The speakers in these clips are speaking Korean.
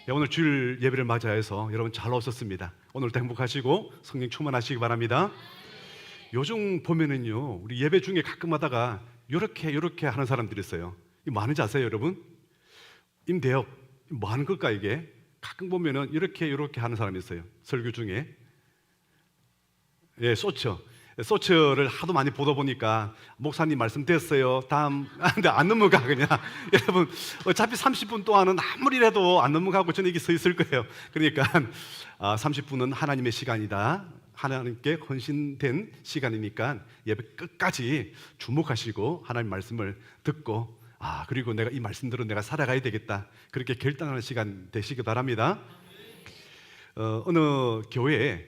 오늘 주일 예배를 맞이해서 여러분 잘 오셨습니다. 오늘도 행복하시고 성령 충만하시기 바랍니다. 요즘 보면은요, 우리 예배 중에 가끔 하다가 요렇게 하는 사람들이 있어요. 이 뭐 하는지 아세요, 여러분? 임대엽, 뭐 하는 걸까 이게? 가끔 보면은 이렇게 하는 사람이 있어요. 설교 중에. 예, 소처를 하도 많이 보다 보니까 목사님 말씀 됐어요. 다음. 근데 안 넘어가 그냥. 여러분 어차피 30분 동안은 아무리 해도 안 넘어가고 저는 여기 서 있을 거예요. 그러니까 30분은 하나님의 시간이다. 하나님께 헌신된 시간이니까 예배 끝까지 주목하시고 하나님 말씀을 듣고 그리고 내가 이 말씀대로 내가 살아가야 되겠다. 그렇게 결단하는 시간 되시기 바랍니다. 어느 교회에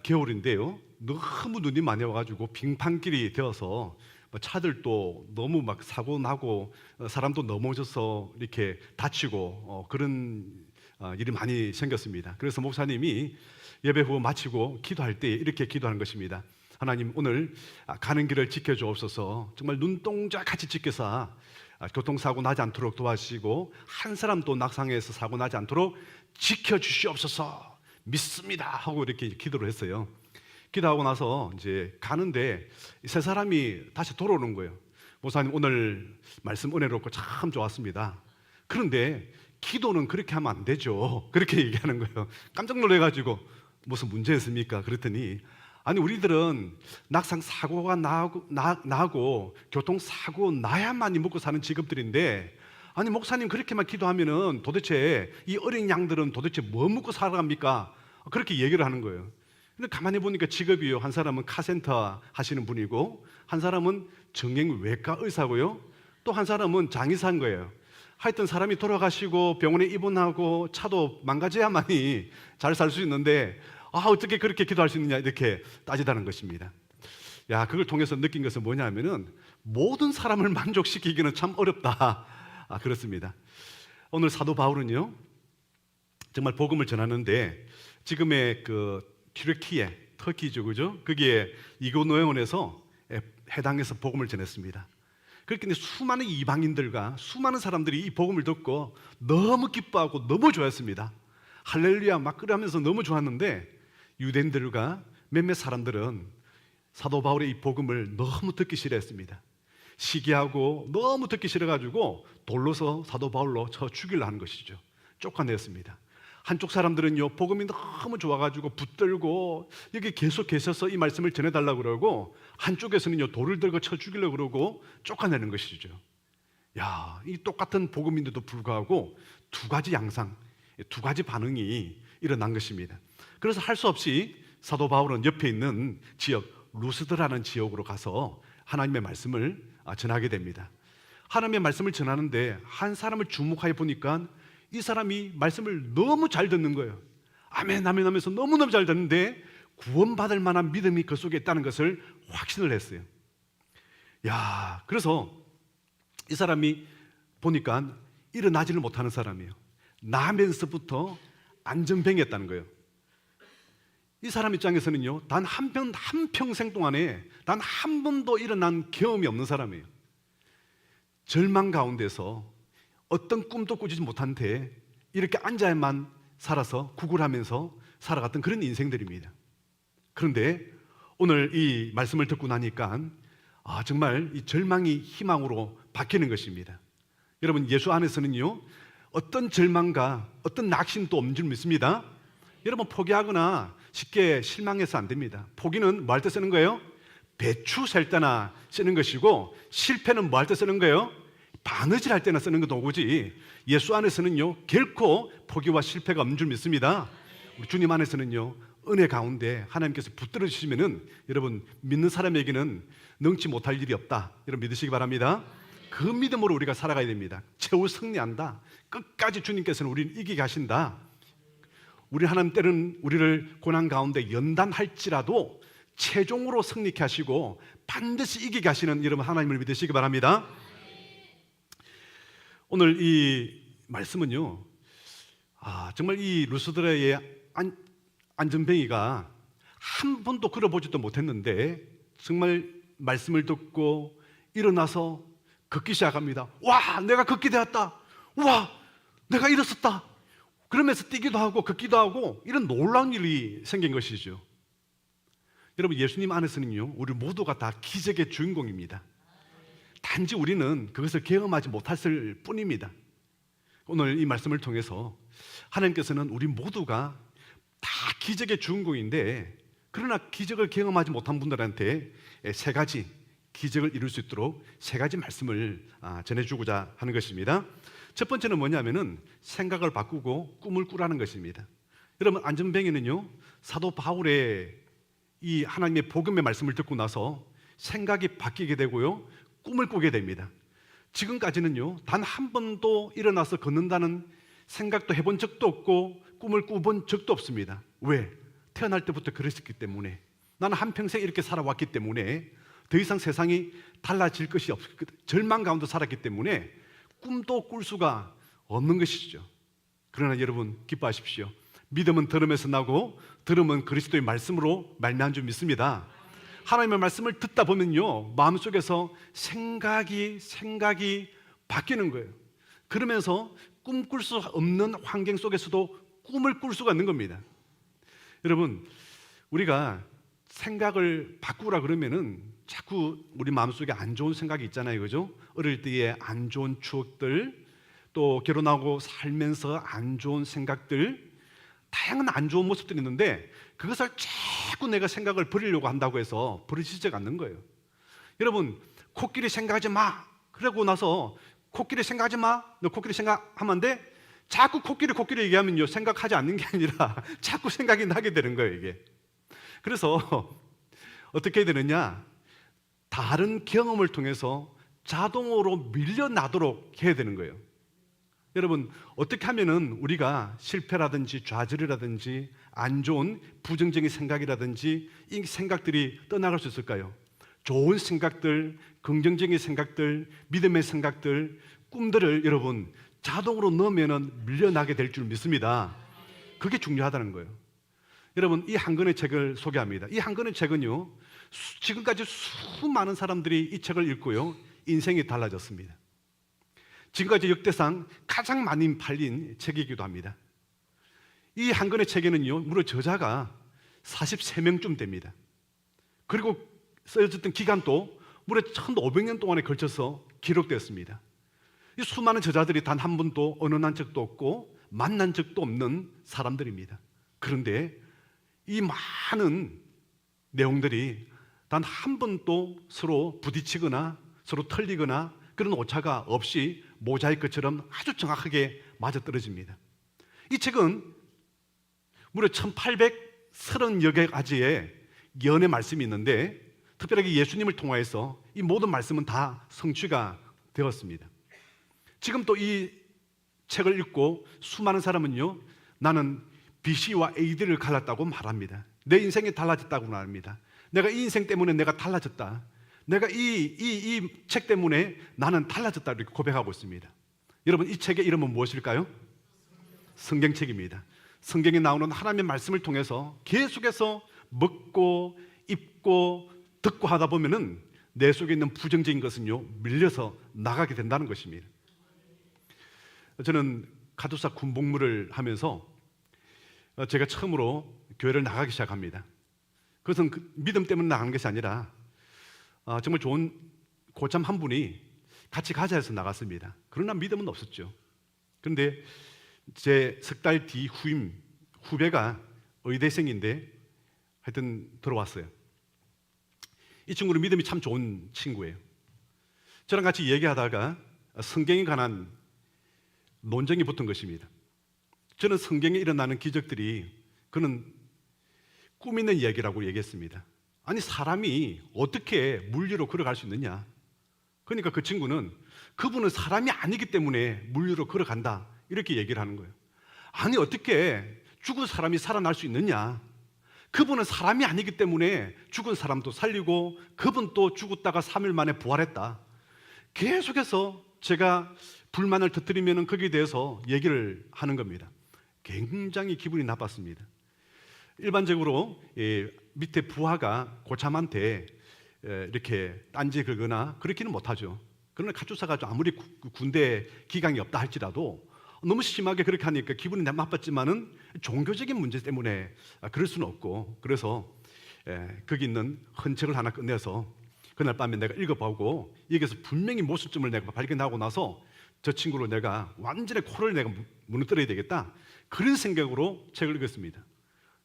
겨울인데요, 너무 눈이 많이 와가지고 빙판길이 되어서 차들도 너무 막 사고 나고 사람도 넘어져서 이렇게 다치고 그런 일이 많이 생겼습니다. 그래서 목사님이 예배 후 마치고 기도할 때 이렇게 기도하는 것입니다. 하나님, 오늘 가는 길을 지켜주옵소서. 정말 눈동자같이 지켜서 교통사고 나지 않도록 도와주시고 한 사람도 낙상해서 사고 나지 않도록 지켜주시옵소서. 믿습니다 하고 이렇게 기도를 했어요. 기도하고 나서 이제 가는데 세 사람이 다시 돌아오는 거예요. 목사님, 오늘 말씀 은혜롭고 참 좋았습니다. 그런데 기도는 그렇게 하면 안 되죠. 그렇게 얘기하는 거예요. 깜짝 놀래가지고 무슨 문제였습니까? 그랬더니 아니, 우리들은 낙상 사고가 나고 교통사고 나야만이 먹고 사는 직업들인데, 아니 목사님 그렇게만 기도하면은 도대체 이 어린 양들은 도대체 뭐 먹고 살아갑니까? 그렇게 얘기를 하는 거예요. 근데 가만히 보니까 직업이요, 한 사람은 카센터 하시는 분이고 한 사람은 정형외과 의사고요, 또 한 사람은 장의사인 거예요. 하여튼 사람이 돌아가시고 병원에 입원하고 차도 망가져야만이 잘 살 수 있는데 어떻게 그렇게 기도할 수 있느냐 이렇게 따지다는 것입니다. 그걸 통해서 느낀 것은 뭐냐면은 모든 사람을 만족시키기는 참 어렵다. 그렇습니다. 오늘 사도 바울은요, 정말 복음을 전하는데 지금의 그 튀르키예, 터키죠, 그죠? 거기에 이고노에온에서 해당해서 복음을 전했습니다. 그렇기 수많은 이방인들과 수많은 사람들이 이 복음을 듣고 너무 기뻐하고 너무 좋아했습니다. 할렐루야 막 그러면서 너무 좋았는데 유대인들과 몇몇 사람들은 사도 바울의 이 복음을 너무 듣기 싫어했습니다. 시기하고 너무 듣기 싫어가지고 돌로서 사도 바울로 쳐 죽이려 하는 것이죠. 쫓아냈습니다. 한쪽 사람들은요, 복음이 너무 좋아가지고 붙들고 여기 계속 계셔서 이 말씀을 전해달라고 그러고, 한쪽에서는요 돌을 들고 쳐 죽이려고 그러고 쫓아내는 것이죠. 이 똑같은 복음인데도 불구하고 두 가지 양상, 두 가지 반응이 일어난 것입니다. 그래서 할 수 없이 사도 바울은 옆에 있는 지역 루스드라는 지역으로 가서 하나님의 말씀을 전하게 됩니다. 하나님의 말씀을 전하는데 한 사람을 주목하여 보니까 이 사람이 말씀을 너무 잘 듣는 거예요. 아멘 아멘 하면서 너무너무 잘 듣는데 구원받을 만한 믿음이 그 속에 있다는 것을 확신을 했어요. 그래서 이 사람이 보니까 일어나지를 못하는 사람이에요. 나면서부터 안전뱅이였다는 거예요. 이 사람 입장에서는요, 단 한평생 동안에 단 한 번도 일어난 경험이 없는 사람이에요. 절망 가운데서 어떤 꿈도 꾸지 못한 데 이렇게 앉아야만 살아서 구걸하면서 살아갔던 그런 인생들입니다. 그런데 오늘 이 말씀을 듣고 나니까 정말 이 절망이 희망으로 바뀌는 것입니다. 여러분, 예수 안에서는요 어떤 절망과 어떤 낙심도 없는 줄 믿습니다. 여러분, 포기하거나 쉽게 실망해서 안 됩니다. 포기는 뭐 할 때 쓰는 거예요? 배추 셀 때나 쓰는 것이고, 실패는 뭐 할 때 쓰는 거예요? 바느질 할 때나 쓰는 거 도구지, 예수 안에서는요 결코 포기와 실패가 없는 줄 믿습니다. 우리 주님 안에서는요 은혜 가운데 하나님께서 붙들어 주시면은 여러분, 믿는 사람에게는 능치 못할 일이 없다. 여러분 믿으시기 바랍니다. 그 믿음으로 우리가 살아가야 됩니다. 최후 승리한다. 끝까지 주님께서는 우리를 이기게 하신다. 우리 하나님 때는 우리를 고난 가운데 연단할지라도 최종으로 승리케 하시고 반드시 이기게 하시는 여러분 하나님을 믿으시기 바랍니다. 오늘 이 말씀은요, 정말 이 루스드라의 안전뱅이가 한 번도 걸어보지도 못했는데 정말 말씀을 듣고 일어나서 걷기 시작합니다. 내가 걷게 되었다. 내가 일어섰다. 그러면서 뛰기도 하고 걷기도 하고 이런 놀라운 일이 생긴 것이죠. 여러분, 예수님 안에서는요, 우리 모두가 다 기적의 주인공입니다. 단지 우리는 그것을 경험하지 못했을 뿐입니다. 오늘 이 말씀을 통해서 하나님께서는 우리 모두가 다 기적의 주인공인데, 그러나 기적을 경험하지 못한 분들한테 세 가지 기적을 이룰 수 있도록 세 가지 말씀을 전해주고자 하는 것입니다. 첫 번째는 뭐냐면은 생각을 바꾸고 꿈을 꾸라는 것입니다. 여러분, 안전뱅이는요, 사도 바울의 이 하나님의 복음의 말씀을 듣고 나서 생각이 바뀌게 되고요, 꿈을 꾸게 됩니다. 지금까지는요, 단 한 번도 일어나서 걷는다는 생각도 해본 적도 없고 꿈을 꾸본 적도 없습니다. 왜? 태어날 때부터 그랬었기 때문에, 나는 한평생 이렇게 살아왔기 때문에 더 이상 세상이 달라질 것이 없고 절망 가운데 살았기 때문에 꿈도 꿀 수가 없는 것이죠. 그러나 여러분, 기뻐하십시오. 믿음은 들음에서 나고 들음은 그리스도의 말씀으로 말미암은 줄 믿습니다. 하나님의 말씀을 듣다 보면요, 마음속에서 생각이 바뀌는 거예요. 그러면서 꿈꿀 수 없는 환경 속에서도 꿈을 꿀 수가 있는 겁니다. 여러분, 우리가 생각을 바꾸라 그러면은 자꾸 우리 마음속에 안 좋은 생각이 있잖아요, 그죠? 어릴 때의 안 좋은 추억들, 또 결혼하고 살면서 안 좋은 생각들, 다양한 안 좋은 모습들이 있는데 그것을 자꾸 내가 생각을 버리려고 한다고 해서 버려지지가 않는 거예요. 여러분, 코끼리 생각하지 마 그러고 나서 코끼리 생각하지 마, 너 코끼리 생각하면 안 돼? 자꾸 코끼리 얘기하면요, 생각하지 않는 게 아니라 자꾸 생각이 나게 되는 거예요, 이게. 그래서 어떻게 되느냐, 다른 경험을 통해서 자동으로 밀려나도록 해야 되는 거예요. 여러분, 어떻게 하면은 우리가 실패라든지 좌절이라든지 안 좋은 부정적인 생각이라든지 이 생각들이 떠나갈 수 있을까요? 좋은 생각들, 긍정적인 생각들, 믿음의 생각들, 꿈들을 여러분 자동으로 넣으면은 밀려나게 될 줄 믿습니다. 그게 중요하다는 거예요. 여러분, 이 한 권의 책을 소개합니다. 이 한 권의 책은요, 지금까지 수많은 사람들이 이 책을 읽고요, 인생이 달라졌습니다. 지금까지 역대상 가장 많이 팔린 책이기도 합니다. 이 한 권의 책에는요, 무려 저자가 43명쯤 됩니다. 그리고 쓰여졌던 기간도 무려 1500년 동안에 걸쳐서 기록되었습니다. 이 수많은 저자들이 단 한 번도 언언한 적도 없고 만난 적도 없는 사람들입니다. 그런데 이 많은 내용들이 단 한 번도 서로 부딪히거나 서로 틀리거나 그런 오차가 없이 모자이크처럼 아주 정확하게 맞아떨어집니다. 이 책은 무려 1830여 가지의 예언의 말씀이 있는데, 특별하게 예수님을 통하여서 이 모든 말씀은 다 성취가 되었습니다. 지금 또 이 책을 읽고 수많은 사람은요, 나는 BC와 AD를 갈랐다고 말합니다. 내 인생이 달라졌다고 말합니다. 내가 이 인생 때문에 내가 달라졌다. 내가 이 책 때문에 나는 달라졌다, 이렇게 고백하고 있습니다. 여러분, 이 책의 이름은 무엇일까요? 성경책입니다. 성경에 나오는 하나님의 말씀을 통해서 계속해서 먹고 입고 듣고 하다 보면은 내 속에 있는 부정적인 것은요, 밀려서 나가게 된다는 것입니다. 저는 가두사 군복무를 하면서 제가 처음으로 교회를 나가기 시작합니다. 그것은 믿음 때문에 나가는 것이 아니라 정말 좋은 고참 한 분이 같이 가자 해서 나갔습니다. 그러나 믿음은 없었죠. 그런데 제 석 달 뒤 후배가 의대생인데 하여튼 들어왔어요. 이 친구는 믿음이 참 좋은 친구예요. 저랑 같이 얘기하다가 성경에 관한 논쟁이 붙은 것입니다. 저는 성경에 일어나는 기적들이 그는 꿈 있는 이야기라고 얘기했습니다. 아니, 사람이 어떻게 물 위로 걸어갈 수 있느냐? 그러니까 그 친구는 그분은 사람이 아니기 때문에 물 위로 걸어간다, 이렇게 얘기를 하는 거예요. 아니, 어떻게 죽은 사람이 살아날 수 있느냐? 그분은 사람이 아니기 때문에 죽은 사람도 살리고 그분도 죽었다가 3일 만에 부활했다. 계속해서 제가 불만을 터뜨리면 거기에 대해서 얘기를 하는 겁니다. 굉장히 기분이 나빴습니다. 일반적으로 밑에 부하가 고참한테 이렇게 딴지 긁거나 그렇게는 못하죠. 그러나 카투사가 아무리 군대 기강이 없다 할지라도 너무 심하게 그렇게 하니까 기분이 나빴지만은 종교적인 문제 때문에 그럴 수는 없고, 그래서 거기 있는 헌책을 하나 끝내서 그날 밤에 내가 읽어보고 여기서 분명히 모순점을 내가 발견하고 나서 저 친구를 내가 완전히 코를 내가 무너뜨려야 되겠다, 그런 생각으로 책을 읽었습니다.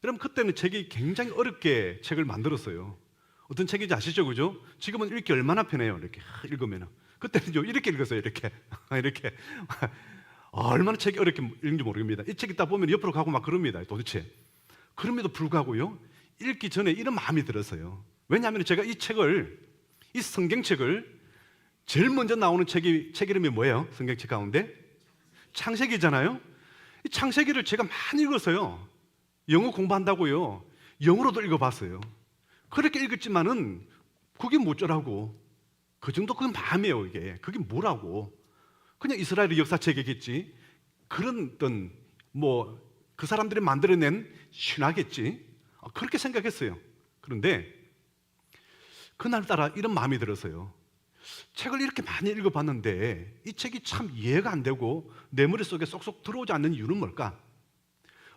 여러분, 그때는 책이 굉장히 어렵게 책을 만들었어요. 어떤 책인지 아시죠? 그죠? 지금은 읽기 얼마나 편해요. 이렇게 읽으면은. 그때는요, 이렇게 읽었어요. 이렇게 이렇게 얼마나 책이 어렵게 읽는지 모르겠습니다. 이 책 읽다 보면 옆으로 가고 막 그럽니다. 도대체 그럼에도 불구하고요, 읽기 전에 이런 마음이 들었어요. 왜냐하면 제가 이 책을, 이 성경책을, 제일 먼저 나오는 책 이름이 뭐예요? 성경책 가운데 창세기잖아요. 이 창세기를 제가 많이 읽었어요. 영어 공부한다고요, 영어로도 읽어봤어요. 그렇게 읽었지만은 그게 뭐더라고. 그 정도 그 마음이에요. 이게 그게 뭐라고. 그냥 이스라엘의 역사책이겠지, 그런 어떤 그 사람들이 만들어낸 신화겠지, 그렇게 생각했어요. 그런데 그날따라 이런 마음이 들었어요. 책을 이렇게 많이 읽어봤는데 이 책이 참 이해가 안 되고 내 머릿속에 쏙쏙 들어오지 않는 이유는 뭘까?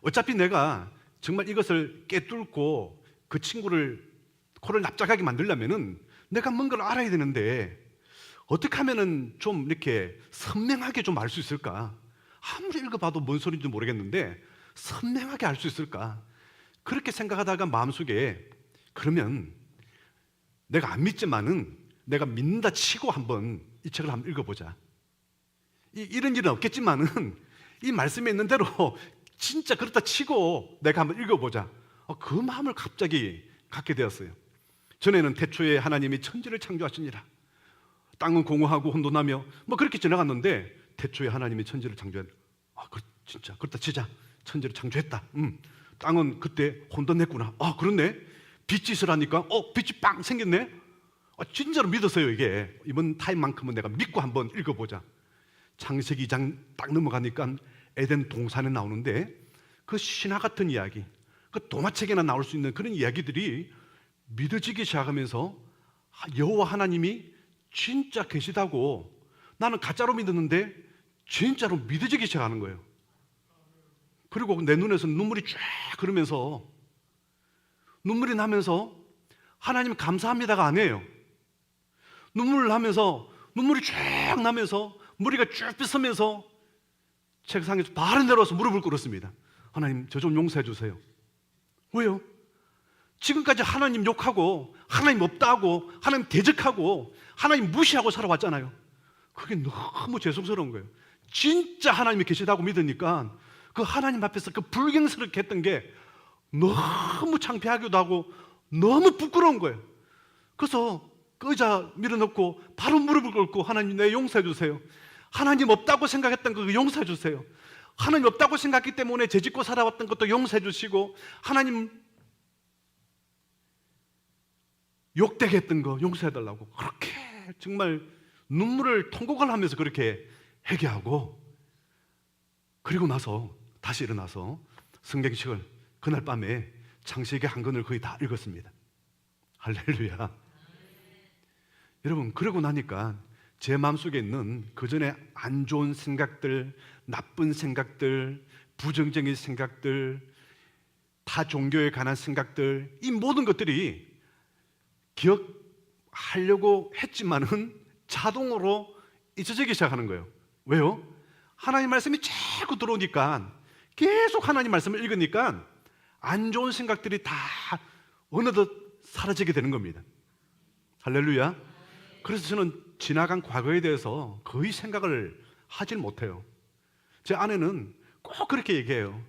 어차피 내가 정말 이것을 깨뚫고 그 친구를 코를 납작하게 만들려면은 내가 뭔가를 알아야 되는데 어떻게 하면은 좀 이렇게 선명하게 좀 알 수 있을까? 아무리 읽어봐도 뭔 소리인지 모르겠는데 선명하게 알 수 있을까? 그렇게 생각하다가 마음속에, 그러면 내가 안 믿지만은 내가 믿는다 치고 한번 이 책을 한번 읽어보자. 이런 일은 없겠지만은 이 말씀에 있는 대로 진짜 그렇다 치고 내가 한번 읽어보자. 그 마음을 갑자기 갖게 되었어요. 전에는 태초에 하나님이 천지를 창조하시니라, 땅은 공허하고 혼돈하며 그렇게 지나갔는데 태초에 하나님이 천지를 창조한, 진짜 그렇다 치자. 천지를 창조했다. 땅은 그때 혼돈했구나. 그렇네. 빛이 있으라니까 빛이 빵 생겼네. 진짜로 믿었어요. 이게 이번 타임만큼은 내가 믿고 한번 읽어보자. 창세기 2장 딱 넘어가니까 에덴 동산에 나오는데 그 신화 같은 이야기, 그 동화책에나 나올 수 있는 그런 이야기들이 믿어지기 시작하면서 여호와 하나님이 진짜 계시다고, 나는 가짜로 믿었는데 진짜로 믿어지기 시작하는 거예요. 그리고 내 눈에서 눈물이 쫙 흐르면서, 눈물이 나면서 하나님 감사합니다가 아니에요. 눈물을 나면서, 눈물이 쫙 나면서 머리가 쭉 빗으면서 책상에서 바로 내려와서 무릎을 꿇었습니다. 하나님, 저 좀 용서해 주세요. 왜요? 지금까지 하나님 욕하고 하나님 없다고 하나님 대적하고 하나님 무시하고 살아왔잖아요. 그게 너무 죄송스러운 거예요. 진짜 하나님이 계시다고 믿으니까 그 하나님 앞에서 그 불경스럽게 했던 게 너무 창피하기도 하고 너무 부끄러운 거예요. 그래서 그 의자 밀어넣고 바로 무릎을 꿇고, 하나님, 내 용서해 주세요. 하나님 없다고 생각했던 거 용서해 주세요. 하나님 없다고 생각했기 때문에 죄짓고 살아왔던 것도 용서해 주시고, 하나님 욕되게 했던 거 용서해 달라고, 그렇게 정말 눈물을 통곡을 하면서 그렇게 회개하고, 그리고 나서 다시 일어나서 성경책을 그날 밤에 창세기 한 권을 거의 다 읽었습니다. 할렐루야. 여러분, 그러고 나니까 제 마음속에 있는 그전에 안 좋은 생각들, 나쁜 생각들, 부정적인 생각들, 타 종교에 관한 생각들, 이 모든 것들이 기억하려고 했지만은 자동으로 잊혀지기 시작하는 거예요. 왜요? 하나님 말씀이 자꾸 들어오니까, 계속 하나님 말씀을 읽으니까 안 좋은 생각들이 다 어느덧 사라지게 되는 겁니다. 할렐루야. 그래서 저는 지나간 과거에 대해서 거의 생각을 하질 못해요. 제 아내는 꼭 그렇게 얘기해요.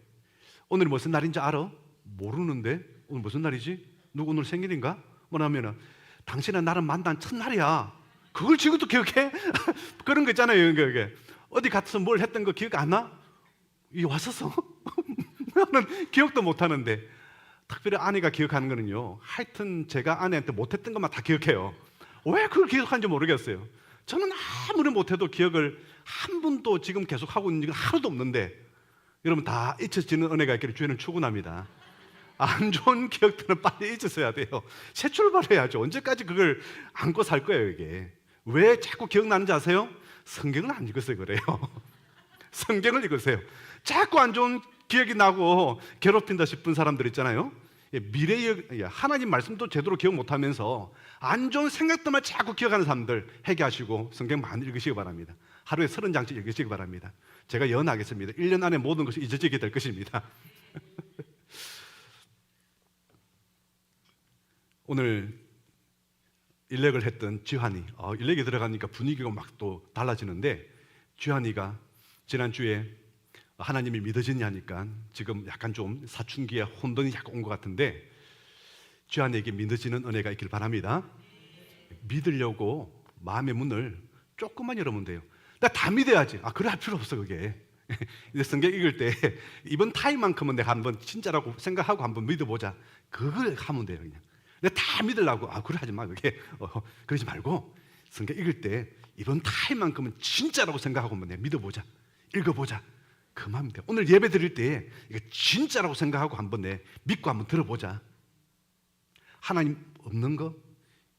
오늘 무슨 날인지 알아? 모르는데. 오늘 무슨 날이지? 누구 오늘 생일인가? 뭐냐면은, 당신은 나를 만난 첫날이야. 그걸 지금도 기억해? 그런 거 있잖아요. 그게 어디 가서 뭘 했던 거 기억 안 나? 이 왔었어? 나는 기억도 못 하는데, 특별히 아내가 기억하는 거는요, 하여튼 제가 아내한테 못했던 것만 다 기억해요. 왜 그걸 기억하는지 모르겠어요. 저는 아무리 못해도 기억을 한 번도 지금 계속 하고 있는 게 하나도 없는데, 여러분, 다 잊혀지는 은혜가 있기를 주의는 축원합니다. 안 좋은 기억들은 빨리 잊으셔야 돼요. 새 출발해야죠. 언제까지 그걸 안고 살 거예요, 이게. 왜 자꾸 기억나는지 아세요? 성경을 안 읽어서 그래요. 성경을 읽으세요. 자꾸 안 좋은 기억이 나고 괴롭힌다 싶은 사람들 있잖아요. 미래의 하나님 말씀도 제대로 기억 못하면서 안 좋은 생각들만 자꾸 기억하는 사람들 회개하시고 성경 많이 읽으시기 바랍니다. 하루에 30장씩 읽으시기 바랍니다. 제가 예언하겠습니다. 1년 안에 모든 것이 잊어지게 될 것입니다. 오늘 일렉을 했던 지환이, 일렉이 들어가니까 분위기가 막 또 달라지는데, 지환이가 지난주에 하나님이 믿어지냐니까 지금 약간 좀 사춘기에 혼돈이 약간 온 것 같은데, 지환이에게 믿어지는 은혜가 있길 바랍니다. 믿으려고 마음의 문을 조금만 열으면 돼요. 나 다 믿어야지. 그래 할 필요 없어 그게. 이제 성경 읽을 때 이번 타임만큼은 내가 한번 진짜라고 생각하고 한번 믿어보자. 그걸 하면 돼요 그냥. 내가 다 믿으려고 그래 하지 마 그게. 그러지 말고 성경 읽을 때 이번 타임만큼은 진짜라고 생각하고 한번 내가 믿어보자. 읽어보자. 그 마음이 돼요. 오늘 예배 드릴 때 이거 진짜라고 생각하고 한번 내 믿고 한번 들어보자. 하나님 없는 거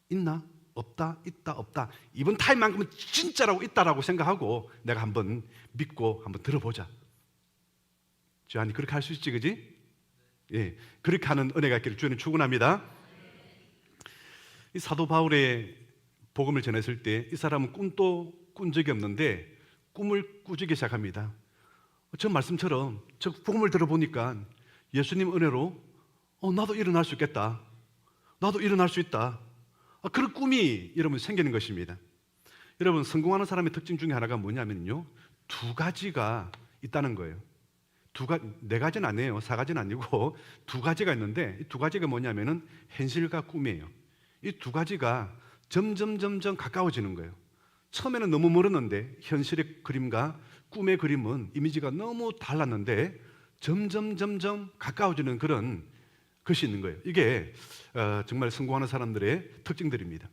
있나? 없다, 있다, 없다. 이번 타임만큼은 진짜라고 있다라고 생각하고 내가 한번 믿고 한번 들어보자. 주하니 그렇게 할 수 있지, 그지? 예, 그렇게 하는 은혜가 있기를 주님 축원합니다. 이 사도 바울의 복음을 전했을 때 이 사람은 꿈도 꾼 적이 없는데 꿈을 꾸기 시작합니다. 저 말씀처럼 저 복음을 들어보니까 예수님 은혜로 나도 일어날 수 있겠다. 나도 일어날 수 있다. 그런 꿈이 여러분 생기는 것입니다. 여러분 성공하는 사람의 특징 중에 하나가 뭐냐면요, 두 가지가 있다는 거예요. 네 가지는 아니에요. 4가지는 아니고 두 가지가 있는데 이 두 가지가 뭐냐면은 현실과 꿈이에요. 이 두 가지가 점점 가까워지는 거예요. 처음에는 너무 멀었는데 현실의 그림과 꿈의 그림은 이미지가 너무 달랐는데 점점 가까워지는 그런 것이 있는 거예요. 이게 정말 성공하는 사람들의 특징들입니다.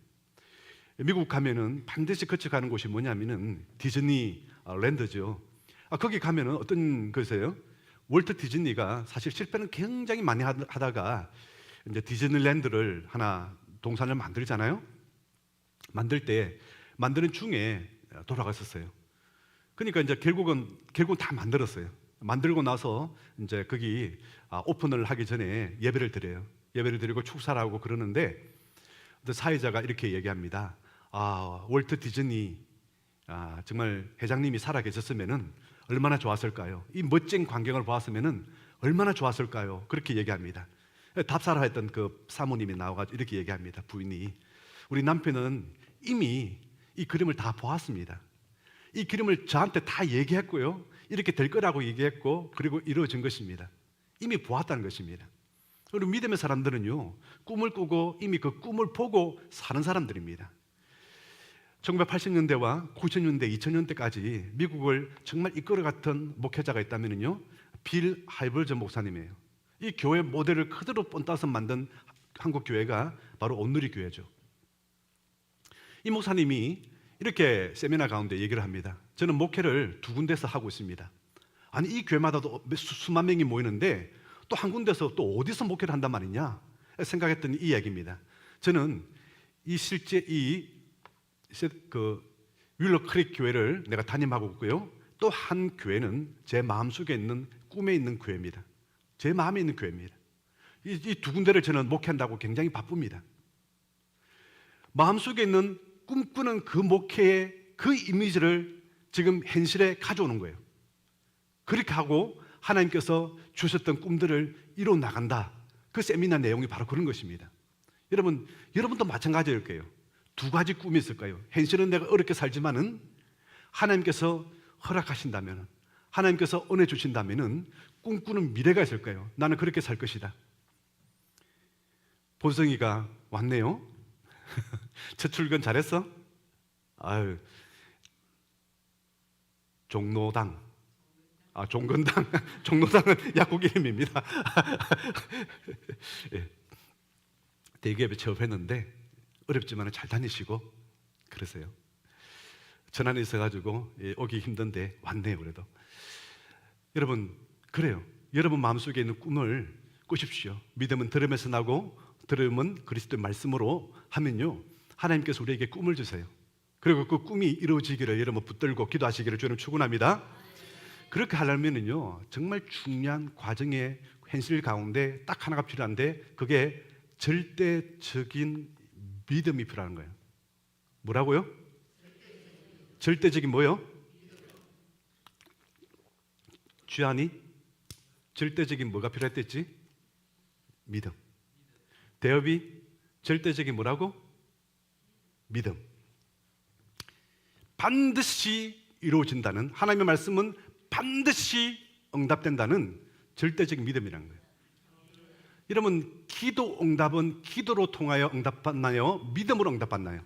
미국 가면은 반드시 거쳐가는 곳이 뭐냐면은 디즈니랜드죠. 거기 가면은 어떤 것이에요? 월트 디즈니가 사실 실패는 굉장히 많이 하다가 이제 디즈니랜드를 하나 동산을 만들잖아요. 만들 때 만드는 중에 돌아갔었어요. 그러니까 이제 결국은 다 만들었어요. 만들고 나서 이제 거기 오픈을 하기 전에 예배를 드려요. 예배를 드리고 축사를 하고 그러는데 사회자가 이렇게 얘기합니다. 월트 디즈니 정말 회장님이 살아 계셨으면은 얼마나 좋았을까요? 이 멋진 광경을 보았으면은 얼마나 좋았을까요? 그렇게 얘기합니다. 답사를 했던 그 사모님이 나와가지고 이렇게 얘기합니다. 부인이, 우리 남편은 이미 이 그림을 다 보았습니다. 이 그림을 저한테 다 얘기했고요. 이렇게 될 거라고 얘기했고, 그리고 이루어진 것입니다. 이미 보았다는 것입니다. 그리고 믿음의 사람들은요, 꿈을 꾸고 이미 그 꿈을 보고 사는 사람들입니다. 1980년대와 90년대, 2000년대까지 미국을 정말 이끌어갔던 목회자가 있다면요, 빌 하이벌저 목사님이에요. 이 교회 모델을 그대로 본따서 만든 한국 교회가 바로 온누리 교회죠. 이 목사님이 이렇게 세미나 가운데 얘기를 합니다. 저는 목회를 두 군데서 하고 있습니다. 아니 이 교회마다도 수만 명이 모이는데 또 한 군데서 또 어디서 목회를 한단 말이냐 생각했던 이 이야기입니다. 저는 실제 윌러 크릭 교회를 내가 담임하고 있고요. 또 한 교회는 제 마음속에 있는 꿈에 있는 교회입니다. 제 마음에 있는 교회입니다. 이 두 군데를 저는 목회한다고 굉장히 바쁩니다. 마음속에 있는 꿈꾸는 그 목회의 그 이미지를 지금 현실에 가져오는 거예요. 그렇게 하고 하나님께서 주셨던 꿈들을 이루어 나간다. 그 세미나 내용이 바로 그런 것입니다. 여러분도 마찬가지일 거예요. 두 가지 꿈이 있을 거예요. 현실은 내가 어렵게 살지만은 하나님께서 허락하신다면, 하나님께서 은혜 주신다면은 꿈꾸는 미래가 있을 거예요. 나는 그렇게 살 것이다. 보성이가 왔네요. 첫 출근 잘했어? 아유, 종로당, 종건당, 종로당은 약국 이름입니다. 예. 대기업에 취업했는데 어렵지만 잘 다니시고 그러세요. 전환이 있어가지고 오기 힘든데 왔네요. 그래도 여러분 그래요. 여러분 마음속에 있는 꿈을 꾸십시오. 믿음은 들음에서 나고 들음은 그리스도의 말씀으로 하면요, 하나님께서 우리에게 꿈을 주세요. 그리고 그 꿈이 이루어지기를 여러분 붙들고 기도하시기를 주님 축원합니다. 그렇게 하려면은요, 정말 중요한 과정의 현실 가운데 딱 하나가 필요한데, 그게 절대적인 믿음이 필요한 거예요. 뭐라고요? 절대적인 뭐요? 주한이 절대적인 뭐가 필요했댔지? 믿음. 대업이 절대적인 뭐라고? 믿음. 반드시 이루어진다는, 하나님의 말씀은 반드시 응답된다는 절대적인 믿음이라는 거예요. 여러분, 기도 응답은 기도로 통하여 응답받나요? 믿음으로 응답받나요?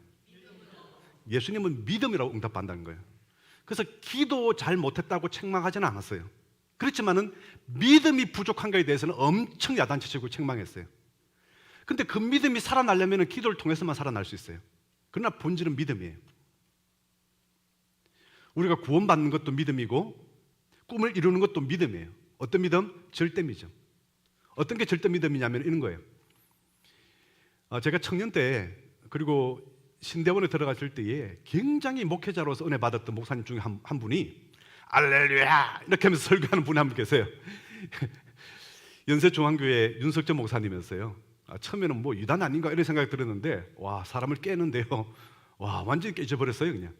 예수님은 믿음이라고 응답받는다는 거예요. 그래서 기도 잘 못했다고 책망하지는 않았어요. 그렇지만은 믿음이 부족한 것에 대해서는 엄청 야단치시고 책망했어요. 근데 그 믿음이 살아나려면 기도를 통해서만 살아날 수 있어요. 그러나 본질은 믿음이에요. 우리가 구원받는 것도 믿음이고 꿈을 이루는 것도 믿음이에요. 어떤 믿음? 절대 믿음. 어떤 게 절대 믿음이냐면 이런 거예요. 제가 청년 때, 그리고 신대원에 들어갔을 때에 굉장히 목회자로서 은혜 받았던 목사님 중에 한 분이 알렐루야 이렇게 하면서 설교하는 분이 한 분 계세요. 연세중앙교회 윤석전 목사님이었어요. 처음에는 뭐 유단 아닌가 이런 생각이 들었는데, 와, 사람을 깨는데요. 와, 완전히 깨져버렸어요, 그냥.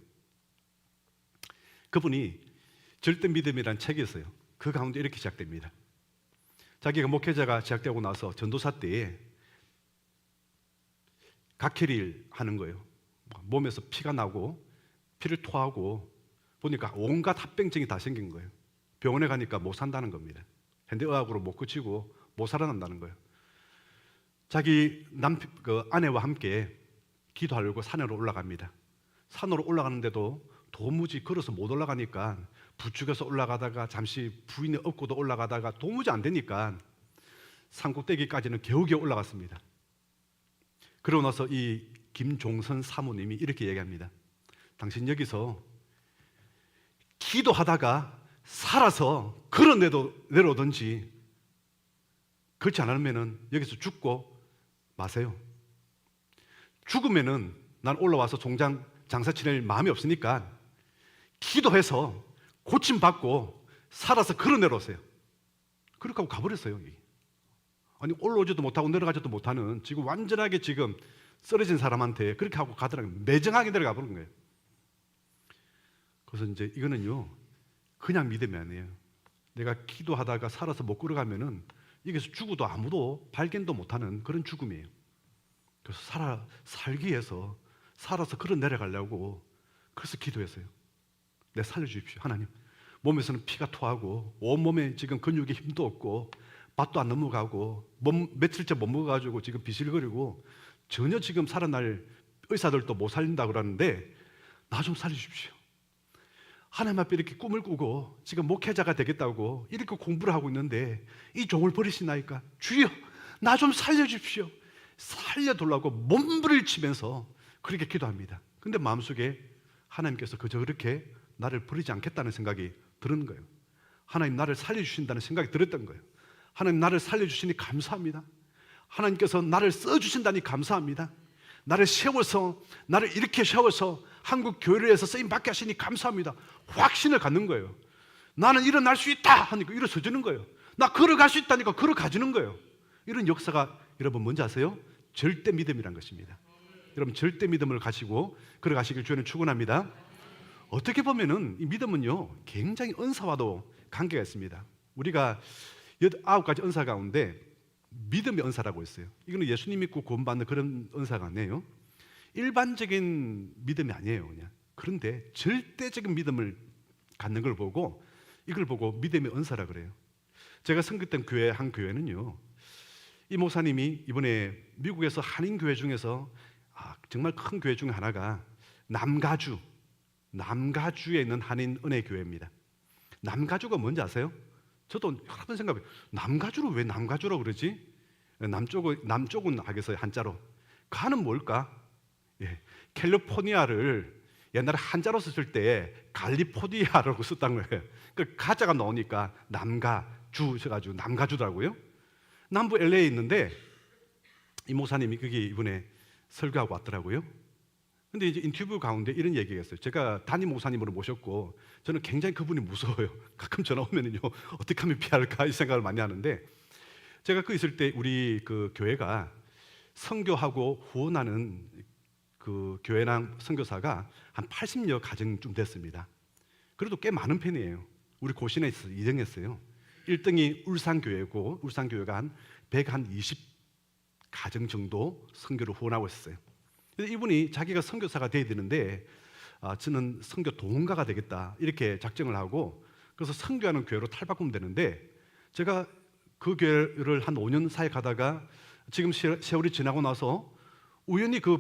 그분이 절대 믿음이라는 책이 있어요. 그 가운데 이렇게 시작됩니다. 자기가 목회자가 시작되고 나서 전도사 때에 각혈을 하는 거예요. 몸에서 피가 나고 피를 토하고 보니까 온갖 합병증이 다 생긴 거예요. 병원에 가니까 못 산다는 겁니다. 현대의학으로 못 고치고 못 살아난다는 거예요. 자기 아내와 함께 기도하려고 산으로 올라갑니다. 산으로 올라가는데도 도무지 걸어서 못 올라가니까 부축해서 올라가다가 잠시 부인이 업고도 올라가다가 도무지 안 되니까 산꼭대기까지는 겨우겨우 올라갔습니다. 그러고 나서 이 김종선 사모님이 이렇게 얘기합니다. 당신 여기서 기도하다가 살아서 걸어 내려오든지, 그렇지 않으면 여기서 죽고 마세요. 죽으면은 난 올라와서 종장 장사 치낼 마음이 없으니까 기도해서 고침받고 살아서 걸어 내려오세요. 그렇게 하고 가버렸어요. 아니, 올라오지도 못하고 내려가지도 못하는, 지금 완전하게 지금 쓰러진 사람한테 그렇게 하고 가더라고요. 매정하게 내려가 버린 거예요. 그래서 이제 이거는요, 그냥 믿음이 아니에요. 내가 기도하다가 살아서 못 걸어가면은 여기서 죽어도 아무도 발견도 못하는 그런 죽음이에요. 그래서 살기 위해서 살아서 걸어 내려가려고 그래서 기도했어요. 내 살려주십시오, 하나님. 몸에서는 피가 토하고 온몸에 지금 근육에 힘도 없고 밭도 안 넘어가고 며칠째 못 먹어가지고 지금 비실거리고 전혀 지금 살아날 의사들도 못 살린다 그러는데 나 좀 살려주십시오. 하나님 앞에 이렇게 꿈을 꾸고 지금 목회자가 되겠다고 이렇게 공부를 하고 있는데 이 종을 버리시나이까? 주여, 나 좀 살려주십시오. 살려달라고 몸부림치면서 그렇게 기도합니다. 근데 마음속에 하나님께서 그저 그렇게 나를 버리지 않겠다는 생각이 드는 거예요. 하나님 나를 살려주신다는 생각이 들었던 거예요. 하나님 나를 살려주시니 감사합니다. 하나님께서 나를 써주신다니 감사합니다. 나를 이렇게 세워서 한국 교회를 위해서 쓰임 받게 하시니 감사합니다. 확신을 갖는 거예요. 나는 일어날 수 있다 하니까 일어서지는 거예요. 나 걸어갈 수 있다니까 걸어가지는 거예요. 이런 역사가 여러분 뭔지 아세요? 절대 믿음이란 것입니다. 여러분, 절대 믿음을 가지고 걸어가시길 주님은 축원합니다. 어떻게 보면은 이 믿음은요, 굉장히 은사와도 관계가 있습니다. 우리가 9가지 은사 가운데 믿음의 은사라고 있어요. 이거는 예수님 믿고 구원받는 그런 은사가 아니에요. 일반적인 믿음이 아니에요, 그냥. 그런데 절대적인 믿음을 갖는 걸 보고, 이걸 보고 믿음의 은사라 그래요. 제가 섬겼던 한 교회는요, 이 목사님이 이번에 미국에서 한인교회 중에서 정말 큰 교회 중에 하나가 남가주에 있는 한인 은혜교회입니다. 남가주가 뭔지 아세요? 저도 여러 번 생각해요. 남가주를 왜 남가주라고 그러지? 남쪽은 하겠어요, 한자로. 가는 뭘까? 캘리포니아를 옛날에 한자로 썼을 때 갈리포니아라고 썼다는 거예요. 그 가자가 나오니까 남가주 써가지고 남가주더라고요. 남부 LA에 있는데 이 목사님이 거기 이번에 설교하고 왔더라고요. 근데 이제 인터뷰 가운데 이런 얘기가 있어요. 제가 담임 목사님으로 모셨고 저는 굉장히 그분이 무서워요. 가끔 전화 오면은요 어떻게 하면 피할까 이 생각을 많이 하는데, 제가 그 있을 때 우리 그 교회가 선교하고 후원하는 그 교회랑 선교사가 한 80여 가정쯤 됐습니다. 그래도 꽤 많은 편이에요. 우리 고신에서 2등했어요. 1등이 울산교회고 울산교회가 한 120 가정 정도 선교를 후원하고 있었어요. 그래서 이분이 자기가 선교사가 돼야 되는데 저는 선교 동원가가 되겠다 이렇게 작정을 하고, 그래서 선교하는 교회로 탈바꾸면 되는데, 제가 그 교회를 한 5년 사이 가다가 지금 세월이 지나고 나서 우연히 그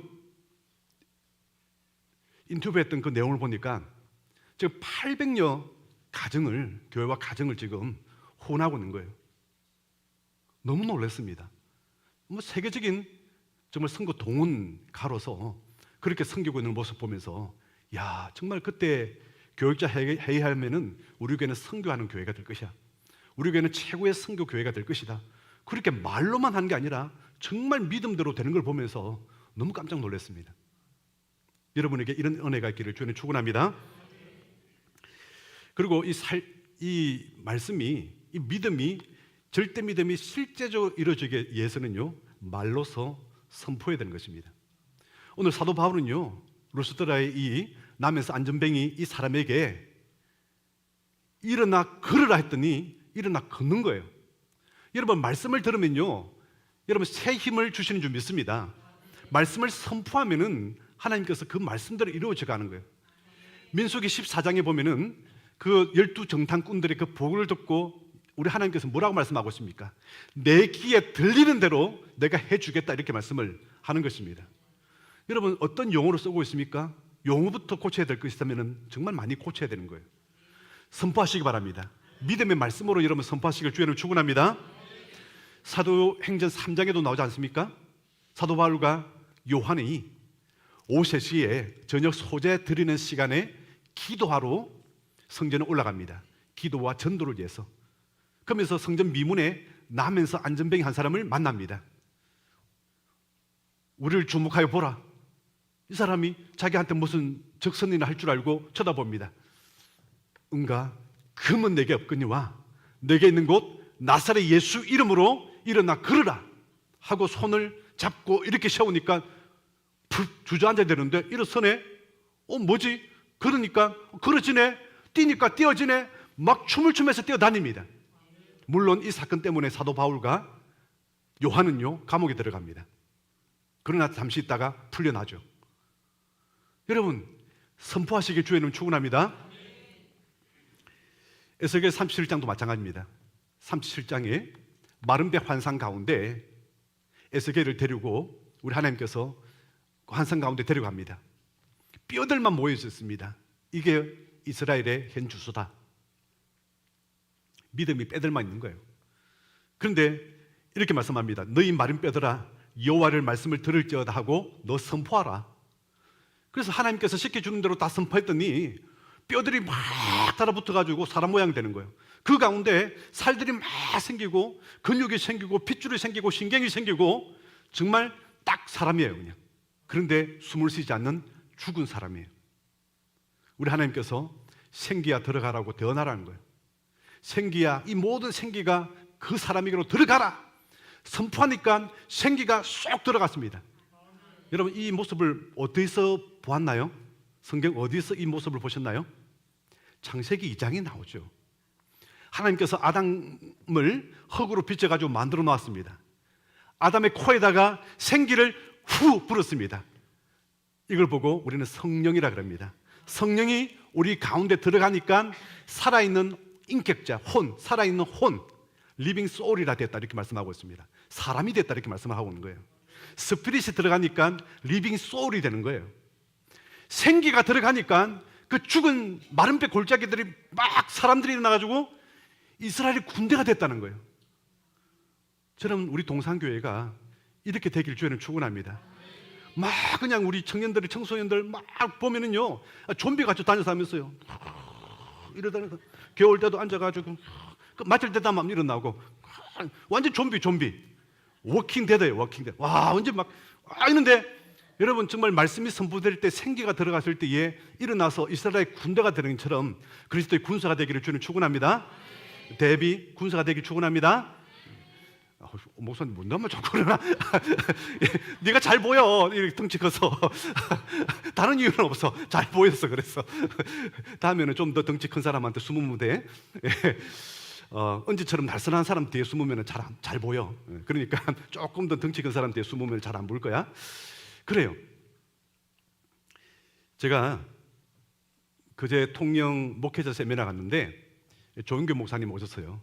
인터뷰했던 그 내용을 보니까 지금 800여 가정을, 교회와 가정을 지금 후원하고 있는 거예요. 너무 놀랐습니다. 뭐 세계적인 정말 선교 동원가로서 그렇게 섬기고 있는 모습 보면서, 야, 정말 그때 교육자 회의하면은 우리 교회는 선교하는 교회가 될 것이야. 우리 교회는 최고의 선교 교회가 될 것이다. 그렇게 말로만 한 게 아니라 정말 믿음대로 되는 걸 보면서 너무 깜짝 놀랐습니다. 여러분에게 이런 은혜가 있기를 주님의 축원합니다. 그리고 이 말씀이, 이 믿음이, 절대 믿음이 실제적으로 이루어지기 위해서는요 말로서 선포해야 되는 것입니다. 오늘 사도 바울은요 루스드라의 이 남에서 안전뱅이 이 사람에게 일어나 걸으라 했더니 일어나 걷는 거예요. 여러분 말씀을 들으면요 여러분 새 힘을 주시는 줄 믿습니다. 말씀을 선포하면은 하나님께서 그 말씀대로 이루어져 가는 거예요. 민수기 14장에 보면은 그 12정탐꾼들의 그 보고를 듣고 우리 하나님께서 뭐라고 말씀하고 있습니까? 내 귀에 들리는 대로 내가 해주겠다 이렇게 말씀을 하는 것입니다. 여러분 어떤 용어로 쓰고 있습니까? 용어부터 고쳐야 될 것이 있다면 정말 많이 고쳐야 되는 거예요. 선포하시기 바랍니다. 믿음의 말씀으로 여러분 선포하시길 주님을 축원합니다. 사도행전 3장에도 나오지 않습니까? 사도 바울과 요한이 오세시에 저녁 소재 드리는 시간에 기도하러 성전에 올라갑니다. 기도와 전도를 위해서. 그러면서 성전 미문에 나면서 안전뱅이 한 사람을 만납니다. 우리를 주목하여 보라. 이 사람이 자기한테 무슨 적선이나 할 줄 알고 쳐다봅니다. 응가 금은 내게 없거니와 내게 있는 곳 나사렛 예수 이름으로 일어나 걸으라 하고 손을 잡고 이렇게 세우니까 푹 주저앉아야 되는데 일어서네. 뭐지? 그러니까 걸어지네. 뛰니까 뛰어지네. 막 춤을 추면서 뛰어다닙니다. 물론 이 사건 때문에 사도 바울과 요한은요 감옥에 들어갑니다. 그러나 잠시 있다가 풀려나죠. 여러분 선포하시길 주의는 축원합니다. 에스겔 37장도 마찬가지입니다. 37장에 마른 배 환상 가운데 에스겔을 데리고 우리 하나님께서 환상 가운데 데려갑니다. 뼈들만 모여 있었습니다. 이게 이스라엘의 현 주소다. 믿음이 뼈들만 있는 거예요. 그런데 이렇게 말씀합니다. 너희 마른 뼈들아 여호와를 말씀을 들을지어다 하고 너 선포하라. 그래서 하나님께서 시켜주는 대로 다 선포했더니 뼈들이 막 달라붙어가지고 사람 모양 되는 거예요. 그 가운데 살들이 막 생기고 근육이 생기고 핏줄이 생기고 신경이 생기고 정말 딱 사람이에요 그냥. 그런데 숨을 쉬지 않는 죽은 사람이에요. 우리 하나님께서 생기야 들어가라고 대언하라는 거예요. 생기야 이 모든 생기가 그 사람에게로 들어가라 선포하니까 생기가 쏙 들어갔습니다. 여러분 이 모습을 어디서 보았나요? 성경 어디서 이 모습을 보셨나요? 창세기 2장에 나오죠. 하나님께서 아담을 흙으로 빚어가지고 만들어 놓았습니다. 아담의 코에다가 생기를 후 불었습니다. 이걸 보고 우리는 성령이라 그럽니다. 성령이 우리 가운데 들어가니까 살아있는 인격자, 혼, 살아있는 혼, 리빙 소울이라 됐다 이렇게 말씀하고 있습니다. 사람이 됐다 이렇게 말씀하고 있는 거예요. 스피릿이 들어가니까 리빙 소울이 되는 거예요. 생기가 들어가니까 그 죽은 마른 뼈 골짜기들이 막 사람들이 일어나가지고 이스라엘이 군대가 됐다는 거예요. 저는 우리 동산교회가 이렇게 되길 주에는 축원합니다. 막 그냥 우리 청년들이 청소년들 막 보면은요 좀비같이 다녀서 하면서요 이러다가 겨울 때도 앉아가지고 맞을 때도 막 일어나고 완전 좀비 워킹 데드예요. 워킹 데드. 와 언제 막 있는데 여러분 정말 말씀이 선포될 때 생기가 들어갔을 때에 일어나서 이스라엘의 군대가 되는 것처럼 그리스도의 군사가 되기를 주는 축원합니다. 대비 군사가 되기를 축원합니다. 목사님 못 나면 좀 그러나 네가 잘 보여 이렇게 덩치 커서 다른 이유는 없어 잘 보여서 그랬어. 다음에는 좀 더 덩치 큰 사람한테 숨으면 돼. 언제처럼 날씬한 사람 뒤에 숨으면 잘 보여. 그러니까 조금 더 덩치 큰 사람 뒤에 숨으면 잘 안 보일 거야. 그래요. 제가 그제 통영 목회자 세미나 갔는데 조은교 목사님 오셨어요.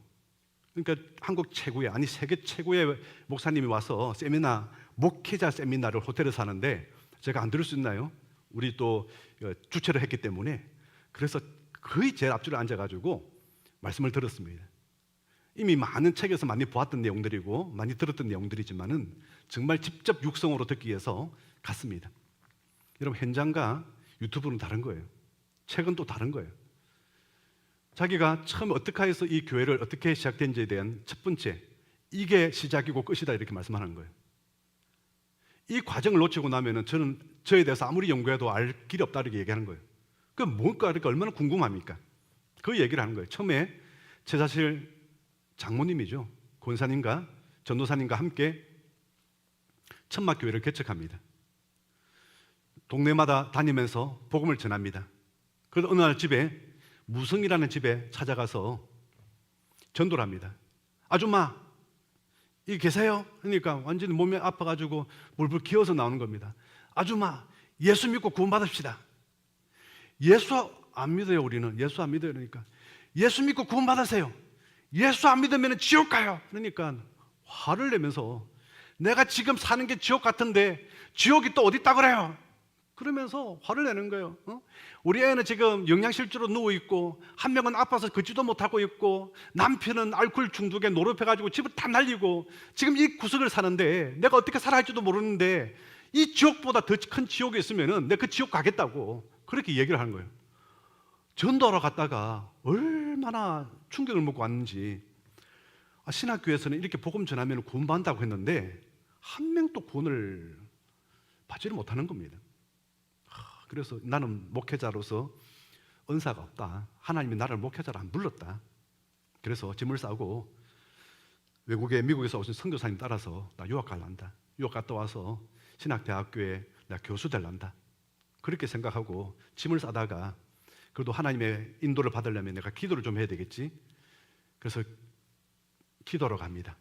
그러니까 한국 최고의, 아니 세계 최고의 목사님이 와서 세미나, 목회자 세미나를 호텔에서 하는데 제가 안 들을 수 있나요? 우리 또 주최를 했기 때문에. 그래서 거의 제일 앞줄에 앉아가지고 말씀을 들었습니다. 이미 많은 책에서 많이 보았던 내용들이고 많이 들었던 내용들이지만은 정말 직접 육성으로 듣기 위해서 갔습니다. 여러분, 현장과 유튜브는 다른 거예요. 책은 또 다른 거예요. 자기가 처음 어떻게 해서 이 교회를 어떻게 시작된지에 대한 첫 번째, 이게 시작이고 끝이다 이렇게 말씀하는 거예요. 이 과정을 놓치고 나면은 저는 저에 대해서 아무리 연구해도 알 길이 없다 이렇게 얘기하는 거예요. 그 뭘까? 그러니까 얼마나 궁금합니까? 그 얘기를 하는 거예요. 처음에 제사실 장모님이죠. 권사님과 전도사님과 함께 천막교회를 개척합니다. 동네마다 다니면서 복음을 전합니다. 그래서 어느 날 집에 무성이라는 집에 찾아가서 전도를 합니다. 아줌마, 이 계세요? 그러니까 완전히 몸이 아파가지고 물불 기어서 나오는 겁니다. 아줌마, 예수 믿고 구원받읍시다. 예수 안 믿어요. 우리는 예수 안 믿어요. 그러니까 예수 믿고 구원받으세요. 예수 안 믿으면 지옥 가요. 그러니까 화를 내면서 내가 지금 사는 게 지옥 같은데 지옥이 또 어디 있다 그래요? 그러면서 화를 내는 거예요. 우리 애는 지금 영양실조로 누워있고 한 명은 아파서 걷지도 못하고 있고 남편은 알코올 중독에 노릇해가지고 집을 다 날리고 지금 이 구석을 사는데 내가 어떻게 살아야 할지도 모르는데 이 지옥보다 더 큰 지옥이 있으면은 내가 그 지옥 가겠다고 그렇게 얘기를 하는 거예요. 전도하러 갔다가 얼마나 충격을 먹고 왔는지. 신학교에서는 이렇게 복음 전하면 구원받는다고 했는데 한 명도 구원을 받지를 못하는 겁니다. 그래서 나는 목회자로서 은사가 없다. 하나님이 나를 목회자로 안 불렀다. 그래서 짐을 싸고 미국에서 오신 선교사님 따라서 나 유학 갈란다. 유학 갔다 와서 신학대학교에 내가 교수 될란다. 그렇게 생각하고 짐을 싸다가 그래도 하나님의 인도를 받으려면 내가 기도를 좀 해야 되겠지. 그래서 기도하러 갑니다.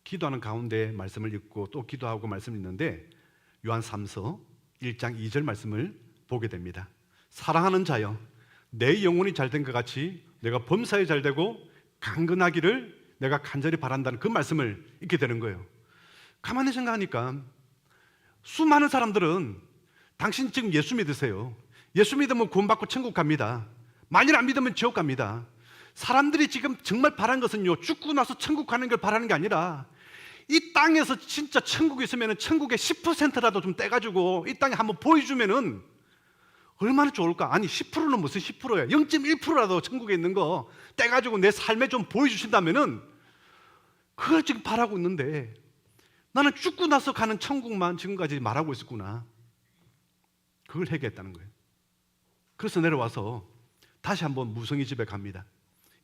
기도하는 가운데 말씀을 읽고 또 기도하고 말씀을 읽는데 요한 3서 1장 2절 말씀을 보게 됩니다. 사랑하는 자여, 내 영혼이 잘된 것 같이 내가 범사에 잘되고 강건하기를 내가 간절히 바란다는 그 말씀을 읽게 되는 거예요. 가만히 생각하니까 수많은 사람들은 당신 지금 예수 믿으세요. 예수 믿으면 구원받고 천국 갑니다. 만일 안 믿으면 지옥 갑니다. 사람들이 지금 정말 바란 것은요, 죽고 나서 천국 가는 걸 바라는 게 아니라 이 땅에서 진짜 천국이 있으면 천국의 10%라도 좀 떼가지고 이 땅에 한번 보여주면은 얼마나 좋을까? 아니 10%는 무슨 10%야? 0.1%라도 천국에 있는 거 떼가지고 내 삶에 좀 보여주신다면은 그걸 지금 바라고 있는데 나는 죽고 나서 가는 천국만 지금까지 말하고 있었구나. 그걸 회개했다는 거예요. 그래서 내려와서 다시 한번 무성이 집에 갑니다.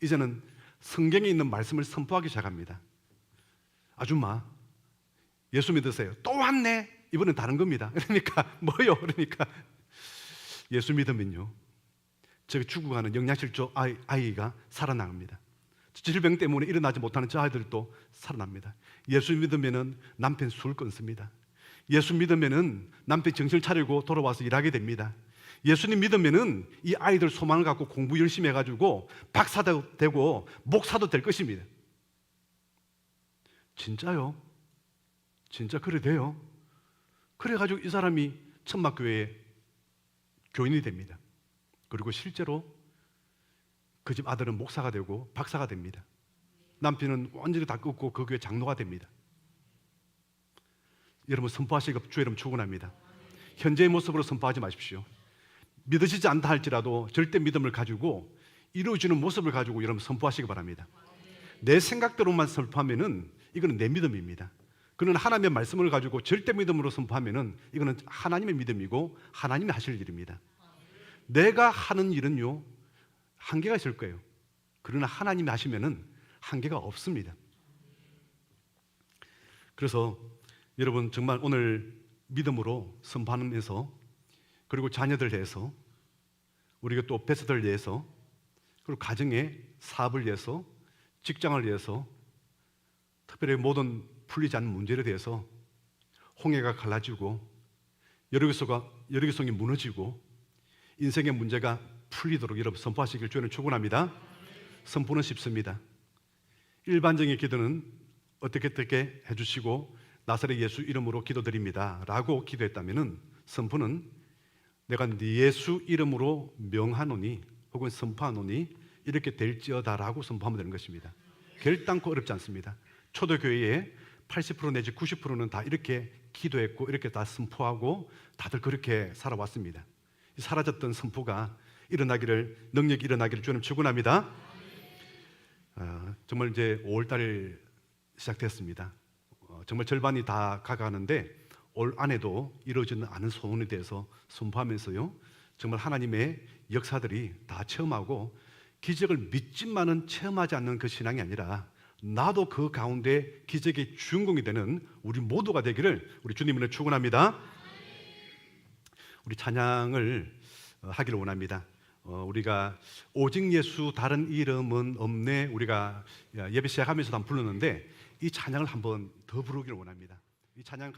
이제는 성경에 있는 말씀을 선포하기 시작합니다. 아줌마, 예수 믿으세요. 또 왔네. 이번엔 다른 겁니다. 그러니까 뭐요? 그러니까 예수 믿으면요, 저기 죽어가는 영양실조 아이가 살아납니다. 질병 때문에 일어나지 못하는 저 아이들도 살아납니다. 예수 믿으면은 남편 술 끊습니다. 예수 믿으면은 남편 정신을 차리고 돌아와서 일하게 됩니다. 예수님 믿으면은 이 아이들 소망을 갖고 공부 열심히 해가지고 박사도 되고 목사도 될 것입니다. 진짜요? 진짜 그래 돼요? 그래가지고 이 사람이 천막교회의 교인이 됩니다. 그리고 실제로 그 집 아들은 목사가 되고 박사가 됩니다. 남편은 완전히 다 끊고 그 교회 장로가 됩니다. 여러분 선포하시고 주 이름 축원합니다. 현재의 모습으로 선포하지 마십시오. 믿으시지 않다 할지라도 절대 믿음을 가지고 이루어지는 모습을 가지고 여러분 선포하시기 바랍니다. 내 생각대로만 선포하면은 이거는 내 믿음입니다. 그는 하나님의 말씀을 가지고 절대 믿음으로 선포하면은 이거는 하나님의 믿음이고 하나님이 하실 일입니다. 내가 하는 일은요 한계가 있을 거예요. 그러나 하나님이 하시면은 한계가 없습니다. 그래서 여러분 정말 오늘 믿음으로 선포하면서 그리고 자녀들 위해서 우리가 또 배수들 위해서 그리고 가정의 사업을 위해서 직장을 위해서 특별히 모든 풀리지 않는 문제에 대해서 홍해가 갈라지고 여리고성이 무너지고 인생의 문제가 풀리도록 여러분 선포하시길 주는 축원합니다. 선포는 쉽습니다. 일반적인 기도는 어떻게 해주시고 나사렛 예수 이름으로 기도드립니다 라고 기도했다면 선포는 내가 네 예수 이름으로 명하노니 혹은 선포하노니 이렇게 될지어다 라고 선포하면 되는 것입니다. 결단코 어렵지 않습니다. 초대교회의 80% 내지 90%는 다 이렇게 기도했고 이렇게 다 선포하고 다들 그렇게 살아왔습니다. 사라졌던 선포가 능력이 일어나기를 주님 축원합니다. 정말 이제 5월달 시작됐습니다. 정말 절반이 다 가가는데 올 안에도 이루어지는 않은 소원에 대해서 선포하면서요 정말 하나님의 역사들이 다 체험하고 기적을 믿지만은 체험하지 않는 그 신앙이 아니라 나도 그 가운데 기적의 주인공이 되는 우리 모두가 되기를 우리 주님을 축원합니다. 우리 찬양을 하기를 원합니다. 우리가 오직 예수 다른 이름은 없네 우리가 예배 시작하면서도 한번 불렀는데 이 찬양을 한번 더 부르기를 원합니다. 이 찬양